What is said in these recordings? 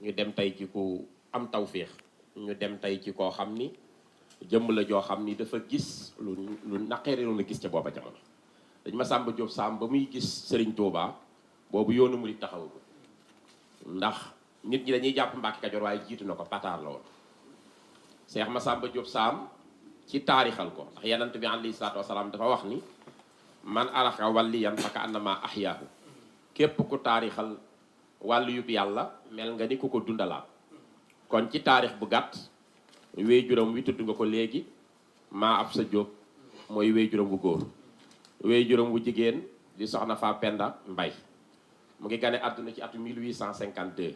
ñu dem tey ci ku am tawféex ñu dem tey ci koo xam ni jëmm la joo xam ni dafa gis lu naqeere la gis ca booba jamono. dañ Massamba Diop Sam ba muy gis Serigne Touba boobu yoonu murid taxawagul ndax nit ñi dañuy jàpp Mbàkke Kajoor waaye jiitu na ko pataar la woon. Cheikh Massamba Diop Sam ci taarixal ko ndax Yonent bi alayhi salaatu wasalaam dafa wax ni man araxa waliyan faka annama ahyaahu képp ku taarixal wàllu yub yàlla mel nga ni ku ko dundalaat. kon ci taarix bu gàtt wéyjuram wi tudd nga ko léegi maa ab sa Diop mooy wéyjuram bu góor. wéyjuram wu jigéen di soxna Fa Penda Mbay mu ngi gane àdduna ci atu 1852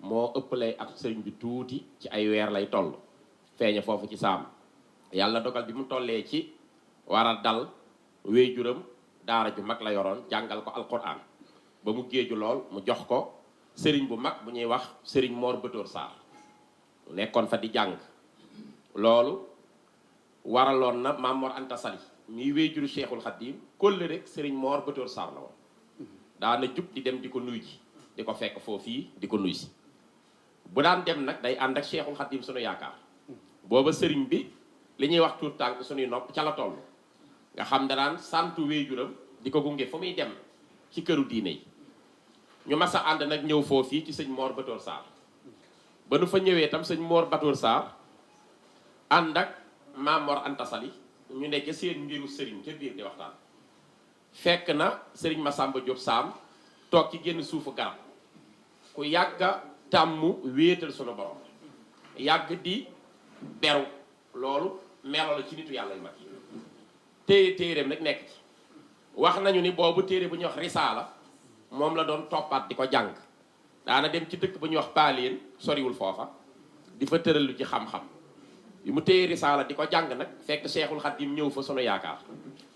moo ëppalay at sëriñ bi tuuti ci ay weer lay toll feeñe foofu ci saam yàlla dogal bi mu tollee ci war a dal wéyjuram daara ju mag la yoroon jàngal ko alquran ba mu géeju lool mu jox ko sëriñ bu mag bu ñuy wax sëriñ Mor Batoor Sarr nekkoon fa di jàng loolu waraloon na Maam Mor Anta Sali mii wéyjuru Cheikhul Khadim kóllëre rek sëriñ Mor Batoor Sarr la woon daana jub di dem di ko nuy ji di ko fekk foofii di ko nuy si bu daan dem nag day ànd ak Cheikhul Khadim sunu yaakaar booba sëriñ bi li ñuy wax tuut tànk sunuy nopp ca la toll nga xam da daan santu wéyjuram di ko gunge fu muy dem ci këru diine yi ñu mas a ànd nag ñëw foofii ci sëñ Mor Batoor Sarr ba nu fa ñëwee itam sëñ Mor Batoor Sarr ànd ak Maam Mor Anta Sali ñu ne ca seen mbiru sëriñ ca biir di waxtaan fekk na sëriñ Massamba Diop Sam toog ci génn suufu garab ku yàgga tàmm wéetal sunu borom yàgg di beru loolu melo la ci nitu yàlla yu mag yi téeréem nag nekk ci wax nañu ni boobu téere bu ñuy wax risaala moom la doon toppaat di ko jàng daana dem ci dëkk bu ñuy wax paaleen soriwul foofa di fa tëralu ci xam-xam bi mu téye risaala di ko jàng nag fekk Cheikhul Khadim ñëw fa sunu yaakaar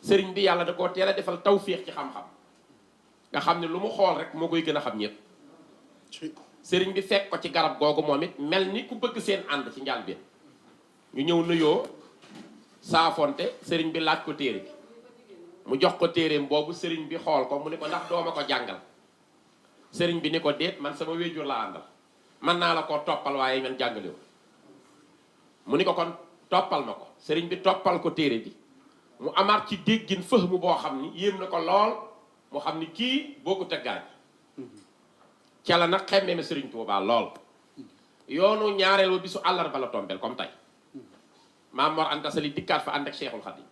sëriñ bi yàlla da koo teel a defal tawféex ci xam-xam nga xam ne lu mu xool rek moo koy gën a xam ñëpp sëriñ bi fekk ko ci garab googu moom it mel ni ku bëgg seen ànd ci njaal bi ñu ñëw nuyoo saafonte sëriñ bi laaj ko téere bi mu jox ko téereem boobu sëriñ bi xool ko mu ne ko ndax dooma ko jàngal sëriñ bi ni ko déet man sama wéjur la àndal man naa la koo toppal waaye man jàngalewu mu ni ko kon toppal ma ko sëriñ bi toppal ko téere bi mu amaat ci déggin fëhmu boo xam ni yéem na ko lool mu xam ni kii boo ko tëggaaj ca la nag xemme ma sëriñ Tuubaa lool yoonu ñaareel wa bisu àllarba la tombeel comme tey Maam Mor Anta Sali dikkaat fa ànd ak Cheikhul Khadim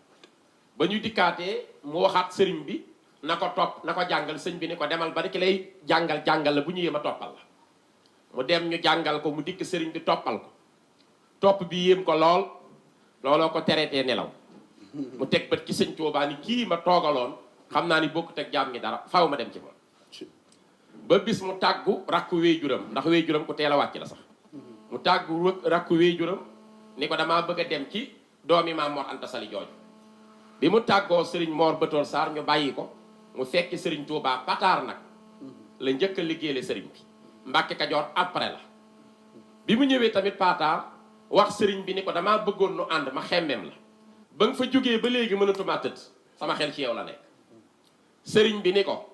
ba ñu dikkaatee mu waxaat sëriñ bi na ko topp na ko jàngal sëñ bi ni ko demal bari ki lay jàngal la bu ñu yéem a toppal la mu dem ñu jàngal ko mu dikk sëriñ bi toppal ko topp bi yéem ko lool looloo ko tereetee nelaw mu teg bët ci sëñ Tuubaa ni kii ma toogaloon xam naa ni bokkut ak jaam ngi dara faaw ma dem ci moom ba bis mu tàggu rakku wéyjuram ndax wéyjuram ku teel a wàcc la sax mu tàggu rakku wéyjuram ni ko damaa bëgg a dem ci doomi Maam Mor Anta Sali jooju bi mu tàggoo sëriñ Mor Batoor Sarr ñu bàyyi ko mu fekki sëriñ Tuubaa pataar nag la njëkk a liggéeyale sëriñ bi Mbàkke Kajoor après la bi mu ñëwee tamit pataar wax sëriñ bi ni ko damaa bëggoon nu ànd ma xemmeem la ba nga fa jógee ba léegi mënatuma tëdd sama xel ci yow la nekk sëriñ bi ni ko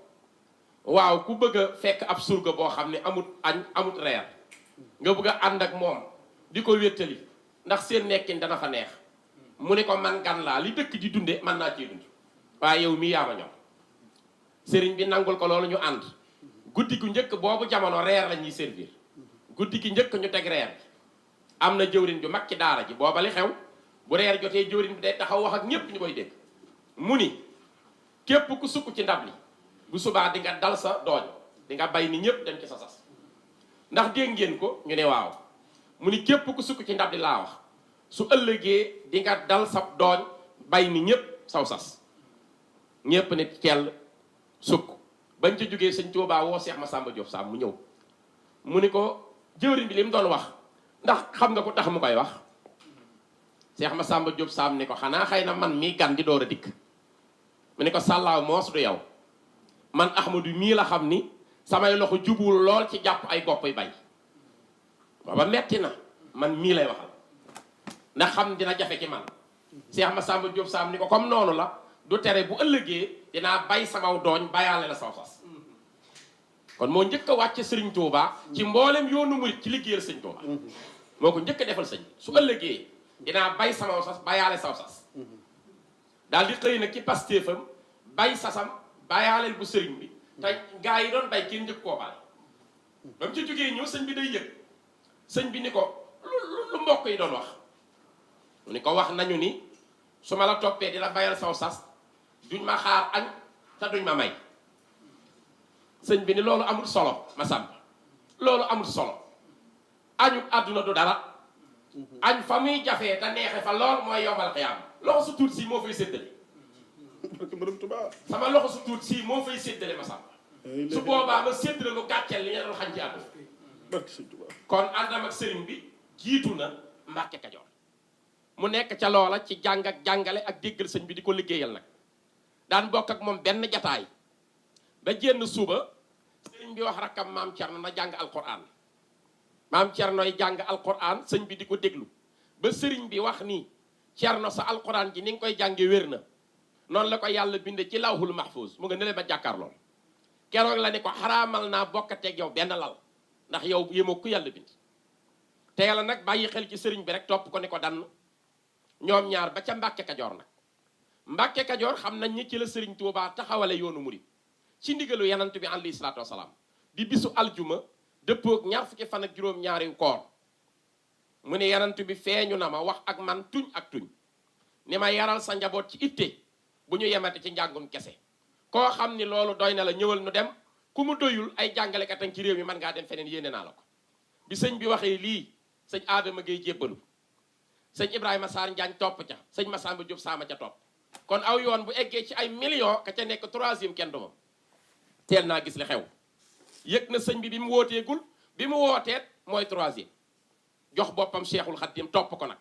waaw ku bëgg a fekk ab surga boo xam ne amut añ amut reer nga bëgg a ànd ak moom di ko wéttali ndax seen nekkin dana fa neex mu ne ko man gan laa li dëkk di dunde man naa ciy dund waaye yow mii yaa ma ñor sëriñ bi nangul ko loolu ñu ànd guddi gu njëkk boobu jamono reer la ñuy servir guddi gi njëkk ñu teg reer bi am na jëwriñ ju mag ci daara ji booba li xew bu reer jotee jëwriñ bi day taxaw wax ak ñépp ñu koy dégg mu ni képp ku sukk ci ndab li bu subaa di nga dal sa dooñ di nga bay ni ñépp dem ci sa sas ndax dégg ngeen ko ñu ne waaw mu ni képp ku sukk ci ndab li laa wax su ëllëgee di nga dal sa dooñ bay ni ñépp saw sas ñépp ne teel sukk bañ ca jógee sëñ Tuubaa woo Cheikh Massamba Diop Sam mu ñëw mu ni ko jëwriñ bi li mu doon wax ndax xam nga ko tax mu koy wax Cheikh Massamba Diop Sam ni ko xanaa xëy na man mii gan di door a dikk mu ni ko sàllaaw moos du yow man Ahmadu mii la xam ni samay loxo jubul lool ci jàpp ay gopp yu bay booba metti na man mii lay waxal ndax xam dina jafe ci man Cheikh Massamba Diop Sam ni ko comme noonu la du tere bu ëllëgee dinaa bay samaw dooñ bayaale la saw sas kon moo njëkk a wàcce sëriñ Touba ci mboolem yoonu murit ci liggéeyal sëñ Touba moo ko njëkk a defal sëñ su ëllëgee dinaa bay sama sas bayaale saw sas daal di xëy nag ci pastéefam bay sasam bayaaleel bu sëriñ bi te gaa yi doon bay kenn njëkk koo bale ba mu ci jógee ñëw sëñ bi day yëg sëñ bi ni ko lu mbokk yi doon wax mu ni ko wax nañu ni su ma la toppee di la bayal saw sas duñ ma xaar añ te duñ ma may sëñ bi ni loolu amul solo ma sàmp loolu amul solo añu àdduna du dara añ fa muy jafee te neexe fa lool mooy yombal xiyaam loxo su tuut si moo fay séddale sama loxo su tuut si moo fay séddale ma sàmp su boobaa ma séddale lu gàcceel li nga doon xañ ci àdduna kon àndam ak sëriñ bi jiitu na Mbàkke Kajoor mu nekk ca loola ci jàng ak jàngale ak déggal sëñ bi di ko liggéeyal nag daan bokk ak moom benn jataay ba jénn suba sëriñ bi wax rakkam maam Cerno na jàng alquran maam Cernoy jàng alquran sëñ bi di ko déglu ba sëriñ bi wax ni Cerno sa alquran ji ni nga koy jànge wér na noonu la ko yàlla binde ci lawhul mahfuz mu nga ne leen ba jàkkaar lool keroog la ne ko xaraamal naa bokkateeg yow benn lal ndax yow yémoo ku yàlla bind te yàlla nag bàyyi xel ci sëriñ bi rek topp ko ni ko dann ñoom ñaar ba ca Mbàkke Kajoor nag Mbàkke Kajoor xam nañ ni ci la sëriñ Tuubaa taxawale yoonu murid ci ndigalu yanant bi alayhi salaatu wasalaam di bisu aljuma dëppoog ñaar fukki fan ak juróom-ñaari koor mu ne yanant bi feeñu na ma wax ak man tuñ ak tuñ ni ma yaral sa njaboot ci itte bu ñu yemate ci njàngum kese koo xam ni loolu doy na la ñëwal nu dem ku mu doyul ay jàngalekat ak ci réew mi mën ngaa dem feneen yéene naa la ko bi sëñ bi waxee lii sëñ Adama Gueye jébbalu sëñ Ibrahima Sarr Njaañ topp ca sëñ Massamba Diop Sama ca topp kon aw yoon bu eggee ci ay millions ka ca nekk troisième kenn du moom teel naa gis li xew yëg na sëñ bi mu wooteegul bi mu wooteet mooy troisième jox boppam Cheikhul Khadim topp ko nag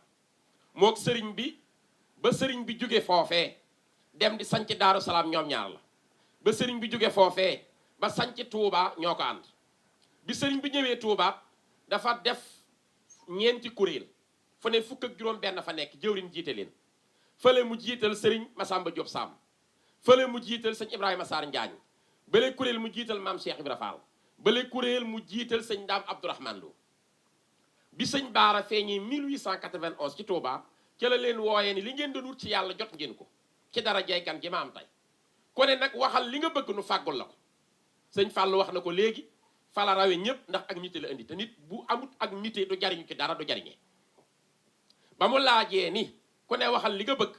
mook sëriñ bi ba sëriñ bi jóge foofee dem di sanc Daaru Salaam ñoom ñaar la ba sëriñ bi jóge foofee ba sanc Touba ñoo ko ànd bi sëriñ bi ñëwee Touba dafa def ñeenti kuréel fu ne fukk ak juróom benn fa nekk jëwriñ jiite leen fële mu jiital sëriñ Massamba Diop Sam fële mu jiital sëñ Ibrahima Sarr Njaañ bële kuréel mu jiital maam Cheikh Ibra Fall bële kuréel mu jiital sëñ Daam Abdourahmane Lo bi sëñ Baara feeñee 1891 ci Touba ca la leen wooyee ni li ngeen doon wut ci yàlla jot ngeen ko ci dara jaykan gi ma am tey ku ne nag waxal li nga bëgg nu fàggul la ko sëñ Fall wax na ko léegi fala rawe ñëpp ndax ak nite la indi te nit bu amut ak nite du jariñu ci dara du jariñee ba mu laajee ni ku ne waxal li nga bëgg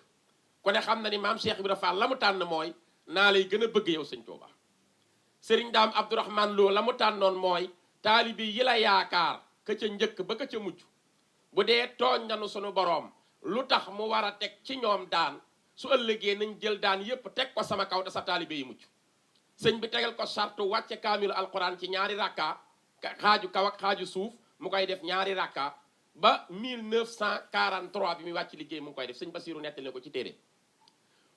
ku ne xam na ni maam Cheikh Ibra Fall la mu tànn mooy naa lay gën a bëgg yow sëñ Touba sëriñ Daam Abdourahmane Lo la mu tànnoon mooy taalibi yi la yaakaar ka ca njëkk ba ka ca mujj bu dee tooñ nanu sunu boroom lu tax mu war a teg ci ñoom daan su ëllëgee nañ jël daan yépp teg ko sama kaw te sa taalibe yi mucc sëñ bi tegal ko sartu wàcce kaamilu alquran ci ñaari rakka xaaju kaw ak xaaju suuf mu koy def ñaari rakka ba 1943 bi muy wàcc liggéey mu ngi koy def sëñ Basiru nettali ko ci téere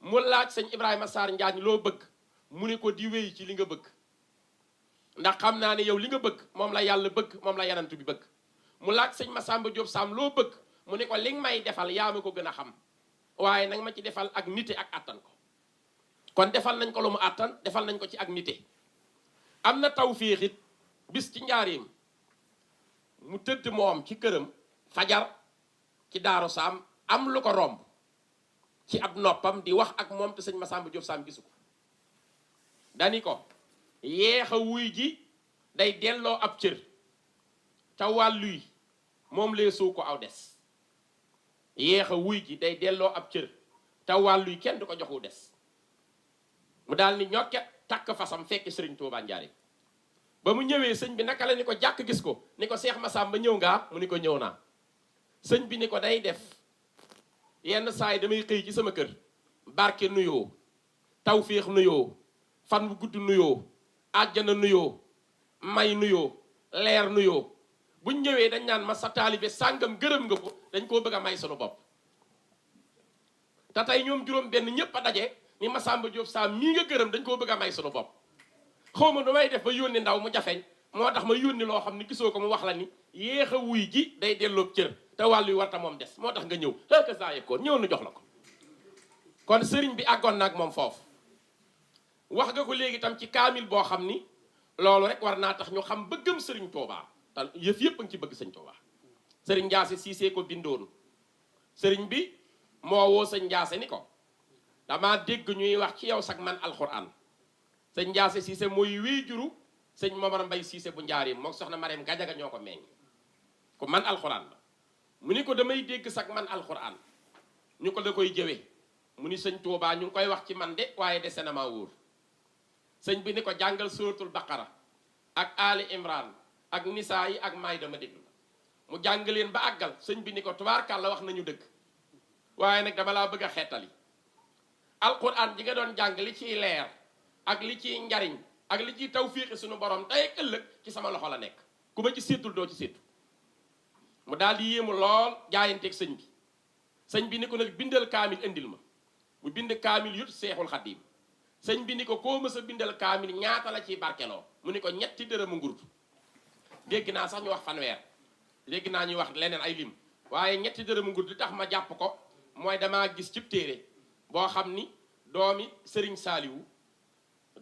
mu laaj sëñ Ibrahima Sarr Njaañ loo bëgg mu ne ko di wéy ci li nga bëgg ndax xam naa ne yow li nga bëgg moom la yàlla bëgg moom la yanantu bi bëgg mu laaj sëñ Massamba Diop Sam loo bëgg mu ne ko li nga may defal yaa ma ko gën a xam waaye nag ma ci defal ak nite ak attan ko kon defal nañ ko lu mu attan defal nañ ko ci ak nite am na tawféex it bis ci njaareem mu tëdd moom ci këram fajar ci Daaru Saam am lu ko romb ci ab noppam di wax ak moom te sëñ Massamba Diop Sam gisu ko dani ko yeex a wuy ji day delloo ab cër ca wàlluy moom lee suu ko aw des yeex a wuy ji day delloo ab cër te wàlluy kenn du ko joxu des mu daal ni ñokket takk fasam fekk sëriñ Tuubaa Njaaréem ba mu ñëwee sëñ bi naka la ni ko jàkk gis ko ni ko Seex Masamba ñëw ngaa mu ni ko ñëw naa sëñ bi ni ko day def yenn saa yi damay xëy ci sama kër barke nuyoo tawféex nuyoo fan bu gudd nuyoo àjjana nuyoo may nuyoo leer nuyoo buñ ñëwee dañ naan ma sa taalibe sàngam gërëm nga ko dañ koo bëgg a may sunu bopp te tey ñoom juróom benn ñépp a daje ni Massamba Diop Sam mii nga gërëm dañ koo bëgg a may sunu bopp xaw ma nu may def ba yónni ndaw mu jafeñ moo tax ma yónni loo xam ni gisoo ko mu wax la ni yéex a wuy ji day delloo cër te wàllu yu warta moom des moo tax nga ñëw xëy saa yëkkoon ñëw nu jox la ko kon sëriñ bi àggoon na ak moom foofu wax nga ko léegi tam ci kaamil boo xam ni loolu rek war naa tax ñu xam bëggam sëriñ Touba te yëf yëpp a ngi ci bëgg sëñ Touba. sëriñ Ndiasse Cissé ko bindoon sëriñ bi moo woo sëñ Ndiasse ni ko dama dégg ñuy wax ci yow sax man alxuraan sëñ Ndiasse Cissé mooy wéyjuru sëñ Momar Mbay Cissé bu njaarim mook soxna Mariam Gajaga ñoo ko meññ ku man alxuraan la mu ni ko damay dégg sax man alxuraan ñu ko da koy jëwee mu ni sëñ Touba ñu ngi koy wax ci man de waaye dese na maa wóor sëñ bi ni ko jàngal suratul baqara ak ali imran ak nisaa yi ak maay dama déglu mu jàng leen ba àggal sëñ bi ni ko tubaarkàlla wax nañu dëgg waaye nag dama laa bëgg a xeetali alquran ji nga doon jàng li ciy leer ak li ciy njariñ ak li ciy tawfiixi suñu borom tey ak ëllëg ci sama loxo la nekk ku ma ci séetul doo ci séetu mu daal di yéemu lool jaayanteeg sëñ bi ni ko nag bindal kaamil indil ma mu bind kaamil yut seexul xaddiim sëñ bi ni ko koo mës a bindal kaamil ñaata la ciy barkeloo mu ni ko ñetti dërëmu ngurtu dégg naa sax ñu wax fanweer léegi naa ñuy wax leneen ay lim waaye ñetti dërëmu ngurtu li tax ma jàpp ko mooy damaa gis cib téere boo xam ni doomi sëriñ saaliwu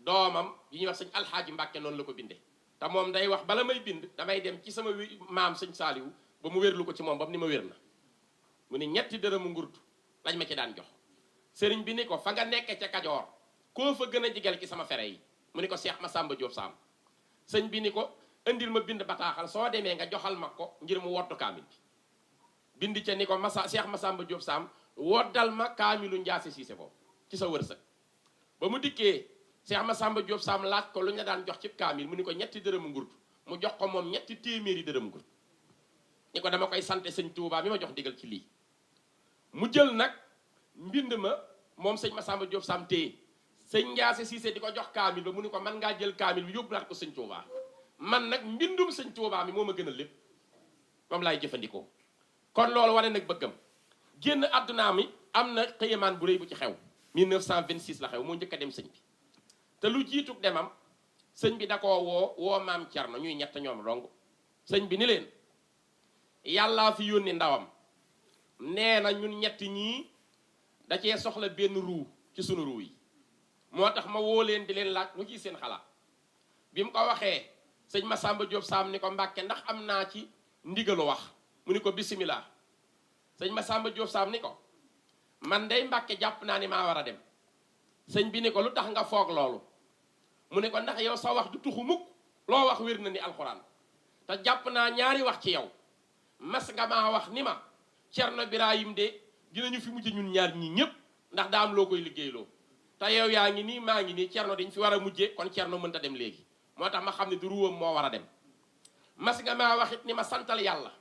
doomam yi ñuy wax sëñ alxaaji mbàkke noonu la ko binde te moom day wax bala may bind damay dem ci sama maam sëñ saaliwu ba mu wérlu ko ci moom ba mu ni ma wér na mu ni ñetti dërëmu ngurtu lañ ma ci daan jox sëriñ bi ni ko fa nga nekke ca kajoor koo fa gën a jigel ci sama fere yi mu ni ko Cheikh Massamba Diop Sam sëñ bi ni ko indil ma bind bataaxal soo demee nga joxal ma ko ngir mu wottu kaamil bi bind ca ni ko Cheikh Massamba Diop Sam woddal ma kaamilu Ndiasse Cissé boobu ci sa wërsëg ba mu dikkee Cheikh Massamba Diop Sam laaj ko lu ñu daan jox ci kaamil mu ni ko ñetti dërëmu ngurtu mu jox ko moom ñetti téeméeri dërëmu ngurtu ni ko dama koy sante sëñ Touba mi ma jox digal ci lii mu jël nag mbind ma moom sëñ Massamba Diop Sam téye sëñ Ndiasse Cissé di ko jox kaamil ba mu ni ko man ngaa jël kaamil bi yóbbulaat ko sëñ Touba man nag mbindum sëñ Touba mi moo ma gënal lépp moom laay jëfandikoo kon loolu wane nag bëggam génn àdduna mi am na xëyamaan bu rëy bu ci xew 1926 la xew moo njëkk a dem sëñ bi te lu jiitu demam sëñ bi da koo woo maam Cerno ñuy ñett ñoom dong sëñ bi ni leen yàllaa fi yónni ndawam nee na ñun ñett ñii da cee soxla benn ruu ci sunu ruu yi moo tax ma woo leen di leen laaj lu ciy seen xalaat bi mu ko waxee sëñ Massamba Diop Sam ni ko Mbàkke ndax am naa ci ndigalu wax mu ni ko bisimilah sëñ Massamba Diop Sam ni ko man day Mbàkke jàpp naa ni maa war a dem sëñ bi ni ko lu tax nga foog loolu mu ne ko ndax yow sa wax du tuxu mukk loo wax wér na ni alxuraan te jàpp naa ñaari wax ci yow mas nga maa wax ni ma Cerno Birahim de dinañu fi mujj ñun ñaar ñii ñëpp ndax daa am loo koy liggéeyloo te yow yaa ngi nii maa ngi nii Cerno dañ fi war a mujjee kon Cerno mënta dem léegi moo tax ma xam ne du ruwam moo war a dem mas nga maa wax it ni ma santal yàlla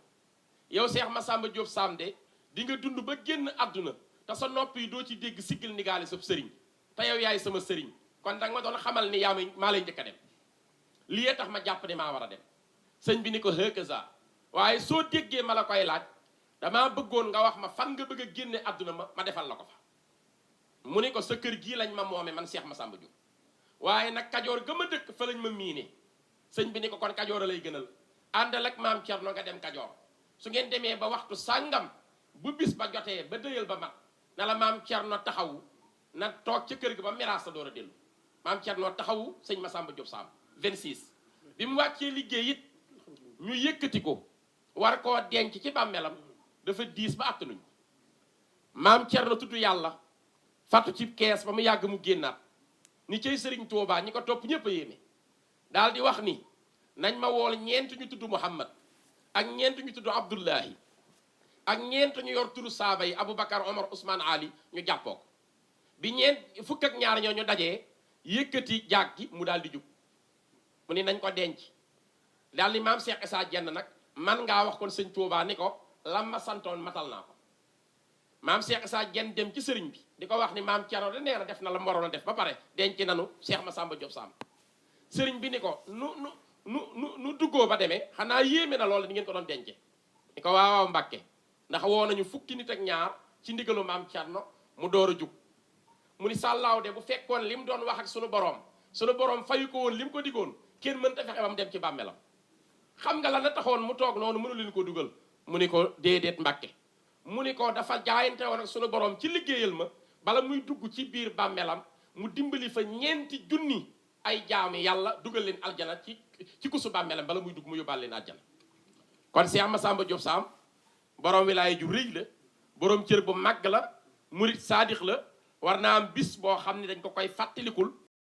yow Cheikh Massamba Diop Sam de di nga dund ba génn àdduna te sa nopp yi doo ci dégg siggil ndigaale sa sëriñ te yow yaay sama sëriñ kon danga ma doon xamal ni maa lay njëkk a dem lii tax ma jàpp ne maa war a dem sëñ bi ni ko hëkasa waaye soo déggee ma la koy laaj damaa bëggoon nga wax ma fan nga bëgg a génne àdduna ma defal la ko fa mu ni ko sa kër gii lañ ma moome man Cheikh Massamba Diop waaye nag kajoor ga ma dëkk fa lañ ma miine sëñ bi ni ko kon kajoor a lay gënal àndal ak maam Cerno nga dem kajoor su ngeen demee ba waxtu sàngam bu bis ba jotee ba dëyal ba mat na la maam Cerno taxawu na toog ca kër gi ba miraas sa door a dellu maam Cerno taxawu sëñ Massamba Diop Sam 26 bi mu wàccee liggéey it ñu yëkkati ko war koo denc ci bàmmeelam dafa diis ba attanuñ maam Cerno tudd yàlla fàttu ci kees ba mu yàgg mu génnaat ni cay sëriñ Tuubaa ñi ko topp ñépp a yéeme daal di wax ni nañ ma wool ñeent ñu tudd Muhammad ak ñeent ñu tudd Abdullahi ak ñeent ñu yor turu saaba yi Aboubacar Omar Ousmane Ali ñu jàppoo ko bi ñeent fukk ak ñaar ñoo ñu dajee yëkkati jaag gi mu daal di jug mu ni nañ ko denc daal ni maam Cheikh Issa Diène nag man ngaa wax kon sëñ Tuubaa ni ko lam ma santoon matal naa ko maam Cheikh Issa Diène dem ci sëriñ bi di ko wax ni maam Cerno de nee na def na la mu waroon a def ba pare denc nanu Cheikh Massamba Diop Sam sëriñ bi ni ko nu duggoo ba demee xanaa yéeme na loolu di ngeen ko doon dence ni ko waaw Mbàkke ndax woo nañu fukki nit ak ñaar ci ndigalu maam Cerno mu door a jug mu ni sàllaaw de bu fekkoon li mu doon wax ak sunu borom fayu ko woon li mu ko digoon kenn mënta fexe ba mu dem ci bàmmeelam xam nga la na taxoon mu toog noonu mënu leen ko dugal mu ni ko déedéet Mbàkke mu ni ko dafa jaayante woon ak sunu borom ci liggéeyal ma bala muy dugg ci biir bàmmeelam mu dimbali fa ñeenti junni ay jaami yàlla dugal leen aljana ci kusu bàmmeelam bala muy dugg mu yóbbaal leen aljana kon Cheikh Massamba Diop Sam borom wilaaya ju rëy la borom cër bu màgg la murit saadix la war naa am bis boo xam ne dañ ko koy fàttalikul